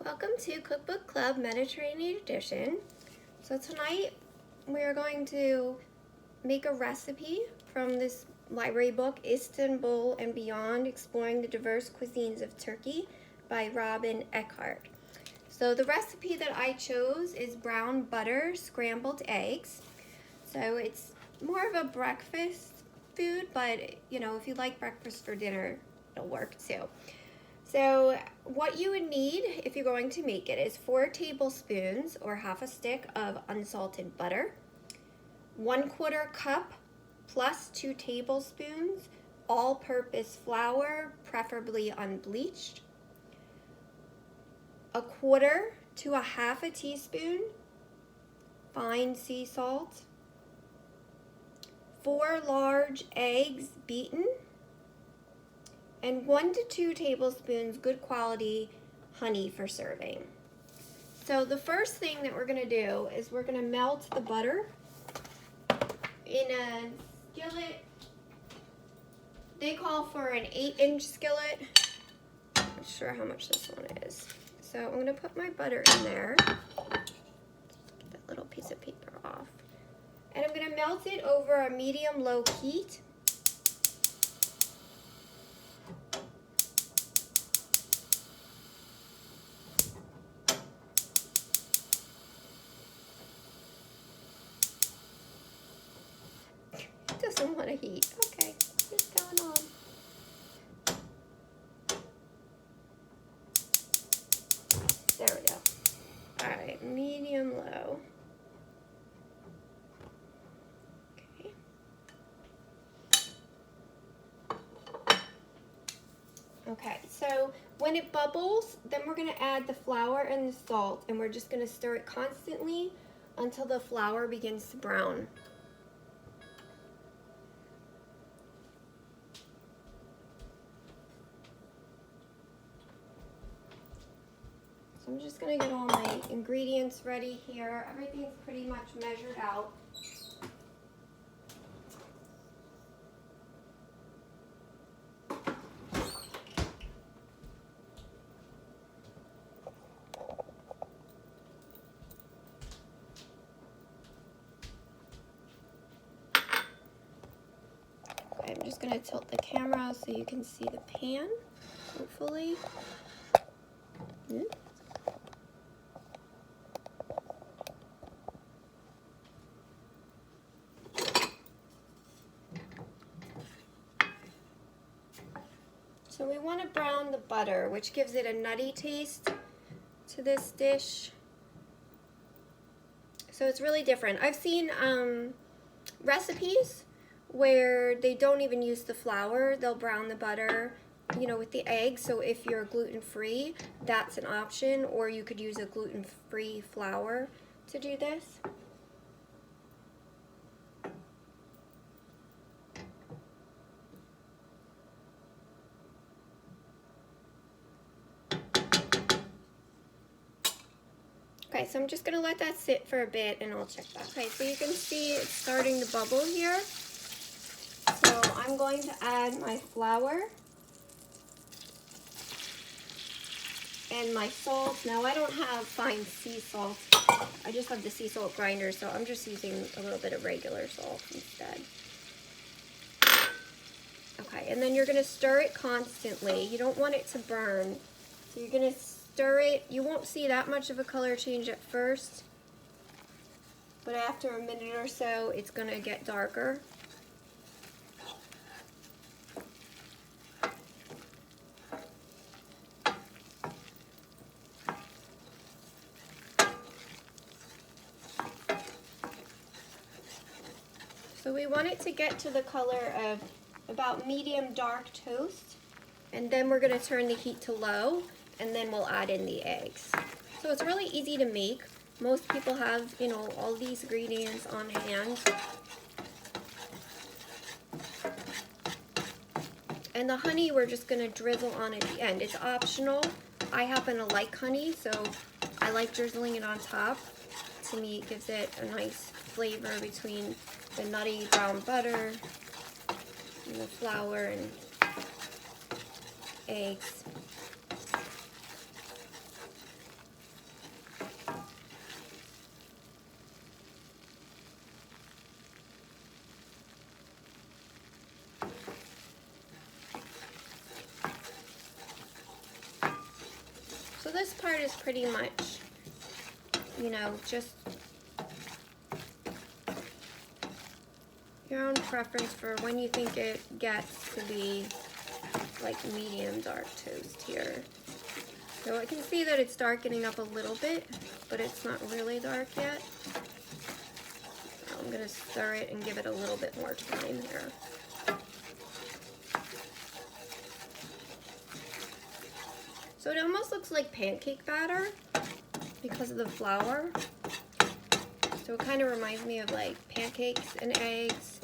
Welcome to Cookbook Club Mediterranean Edition. So tonight we are going to make a recipe from this library book, Istanbul and Beyond, Exploring the Diverse Cuisines of Turkey by Robin Eckhart. So the recipe that I chose is brown butter scrambled eggs. So it's more of a breakfast food, but if you like breakfast for dinner, it'll work too. So what you would need if you're going to make it is 4 tablespoons or half a stick of unsalted butter, 1/4 cup plus 2 tablespoons all-purpose flour, preferably unbleached, 1/4 to 1/2 teaspoon fine sea salt, 4 large eggs beaten, and 1 to 2 tablespoons good quality honey for serving. So the first thing that we're gonna do is we're gonna melt the butter in a skillet. They call for an 8-inch skillet. I'm not sure how much this one is. So I'm gonna put my butter in there. Get that little piece of paper off. And I'm gonna melt it over a medium-low heat. Doesn't want to heat. Okay, what's going on? There we go. Alright, medium low. Okay. Okay, so when it bubbles, then we're going to add the flour and the salt, and we're just going to stir it constantly until the flour begins to brown. So I'm just going to get all my ingredients ready here. Everything's pretty much measured out. Okay, I'm just going to tilt the camera so you can see the pan, hopefully. So we want to brown the butter, which gives it a nutty taste to this dish. So it's really different. I've seen recipes where they don't even use the flour. They'll brown the butter, with the eggs. So if you're gluten-free, that's an option, or you could use a gluten-free flour to do this. Okay, so I'm just going to let that sit for a bit and I'll check that. Okay, so you can see it's starting to bubble here. So I'm going to add my flour and my salt. Now I don't have fine sea salt. I just have the sea salt grinder, so I'm just using a little bit of regular salt instead. Okay, and then you're going to stir it constantly. You don't want it to burn. So you're going to stir it. You won't see that much of a color change at first, but after a minute or so, it's going to get darker. So we want it to get to the color of about medium dark toast, and then we're going to turn the heat to low, and then we'll add in the eggs. So it's really easy to make. Most people have, all these ingredients on hand. And the honey we're just going to drizzle on at the end. It's optional. I happen to like honey, so I like drizzling it on top. To me, it gives it a nice flavor between the nutty brown butter and the flour and eggs. So this part is pretty much, you know, just your own preference for when you think it gets to be like medium dark toast here. So I can see that it's darkening up a little bit, but it's not really dark yet. So I'm gonna stir it and give it a little bit more time here. So it almost looks like pancake batter because of the flour. So it kind of reminds me of like pancakes and eggs.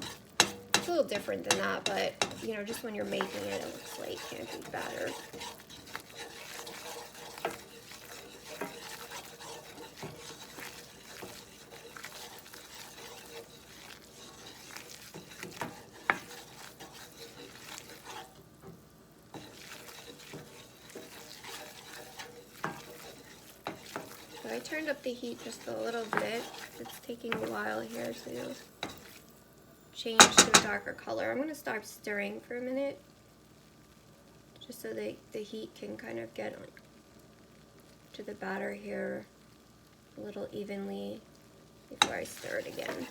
It's a little different than that, but you know, just when you're making it, it looks like pancake batter. So I turned up the heat just a little bit. It's taking a while here to change to a darker color. I'm going to start stirring for a minute, just so that the heat can kind of get to the batter here a little evenly before I stir it again.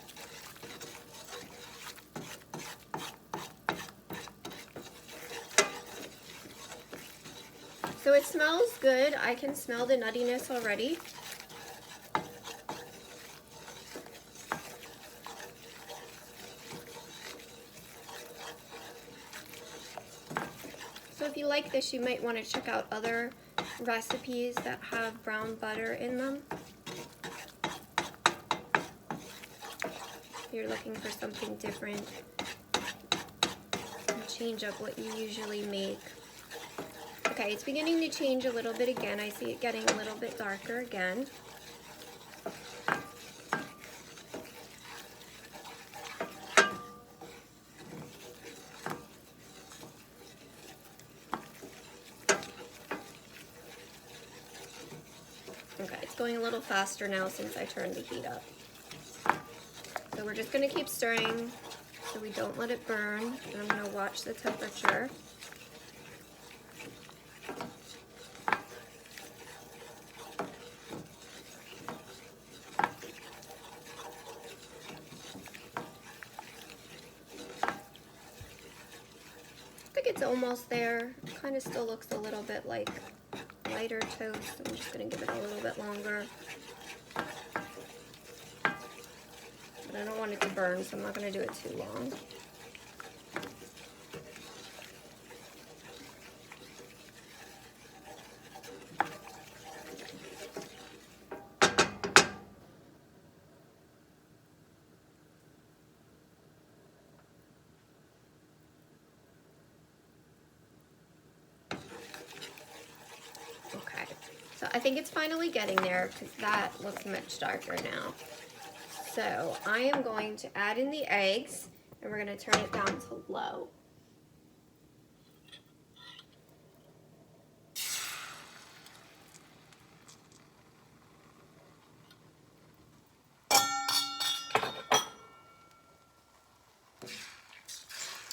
So it smells good. I can smell the nuttiness already. So if you like this, you might want to check out other recipes that have brown butter in them. If you're looking for something different, and change up what you usually make. Okay, it's beginning to change a little bit again. I see it getting a little bit darker again. Okay, it's going a little faster now since I turned the heat up. So we're just going to keep stirring so we don't let it burn. And I'm going to watch the temperature. I think it's almost there. It kind of still looks a little bit like lighter toast. I'm just going to give it a little bit longer. But I don't want it to burn, so I'm not going to do it too long. Okay, so I think it's finally getting there because that looks much darker now. So I am going to add in the eggs and we're going to turn it down to low.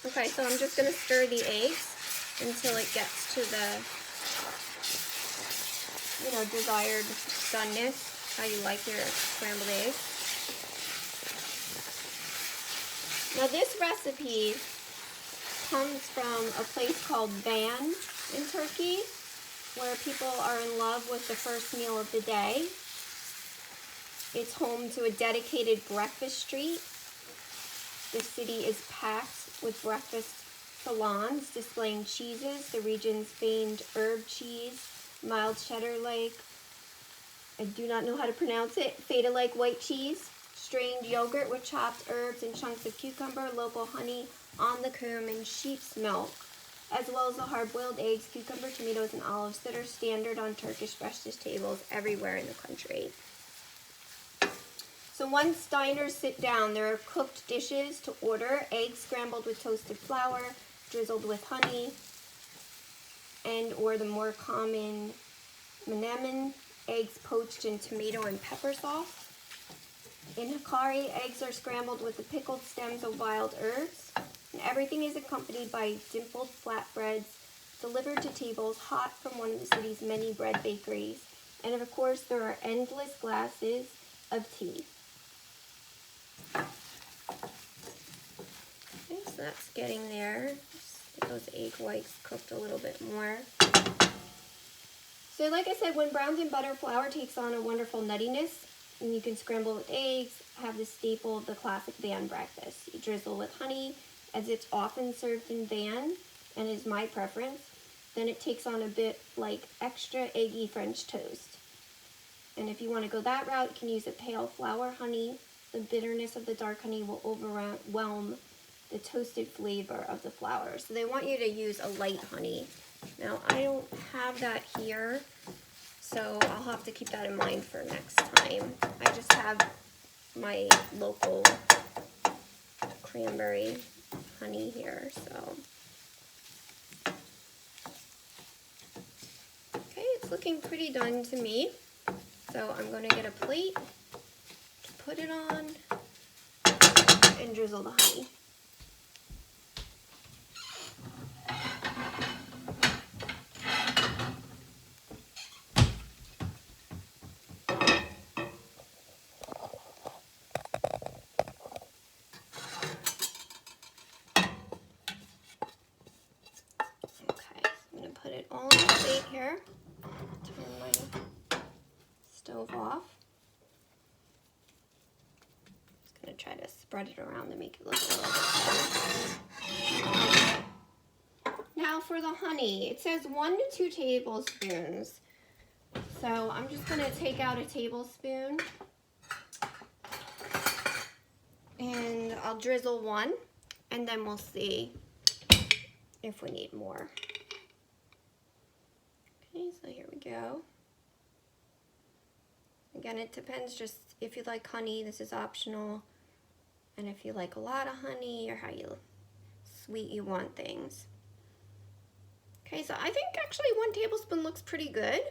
Okay, so I'm just going to stir the eggs until it gets to the, you know, desired doneness, how you like your scrambled eggs. Now this recipe comes from a place called Van in Turkey, where people are in love with the first meal of the day. It's home to a dedicated breakfast street. The city is packed with breakfast salons displaying cheeses, the region's famed herb cheese, mild cheddar-like, I do not know how to pronounce it, feta-like white cheese, strained yogurt with chopped herbs and chunks of cucumber, local honey on the comb, and sheep's milk, as well as the hard-boiled eggs, cucumber, tomatoes, and olives that are standard on Turkish breakfast tables everywhere in the country. So once diners sit down, there are cooked dishes to order: eggs scrambled with toasted flour, drizzled with honey, and or the more common menemen, eggs poached in tomato and pepper sauce. In Hikari, eggs are scrambled with the pickled stems of wild herbs, and everything is accompanied by dimpled flatbreads delivered to tables hot from one of the city's many bread bakeries. And of course, there are endless glasses of tea. Okay, so that's getting there. Just get those egg whites cooked a little bit more. So like I said, when browned in butter, flour takes on a wonderful nuttiness, and you can scramble with eggs, have the staple of the classic Van breakfast. You drizzle with honey, as it's often served in Van, and is my preference. Then it takes on a bit like extra eggy French toast. And if you want to go that route, you can use a pale flour honey. The bitterness of the dark honey will overwhelm the toasted flavor of the flour. So they want you to use a light honey. Now, I don't have that here, so I'll have to keep that in mind for next time. I just have my local cranberry honey here, so. Okay, it's looking pretty done to me. So I'm going to get a plate, put it on, and drizzle the honey. Put it all on the plate here. Turn my stove off. Just gonna try to spread it around to make it look a little bit better. Now for the honey, it says 1 to 2 tablespoons. So I'm just gonna take out a tablespoon and I'll drizzle 1, and then we'll see if we need more. Okay, so here we go. Again, it depends just if you like honey, this is optional, and if you like a lot of honey or how sweet you want things. Okay, so I think actually 1 tablespoon looks pretty good.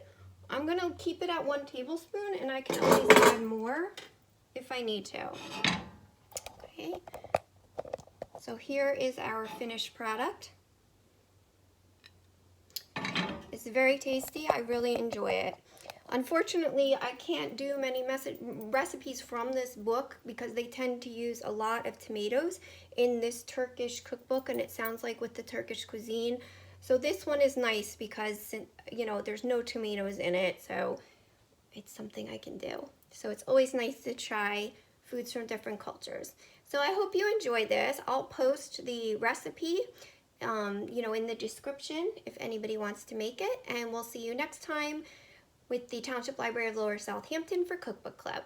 I'm gonna keep it at 1 tablespoon, and I can always add more if I need to. Okay, so here is our finished product. It's very tasty. I really enjoy it. Unfortunately, I can't do many recipes from this book because they tend to use a lot of tomatoes in this Turkish cookbook, and it sounds like with the Turkish cuisine. So this one is nice because, you know, there's no tomatoes in it, so it's something I can do. So it's always nice to try foods from different cultures. So I hope you enjoy this. I'll post the recipe you know, in the description if anybody wants to make it, and we'll see you next time with the Township Library of Lower Southampton for Cookbook Club.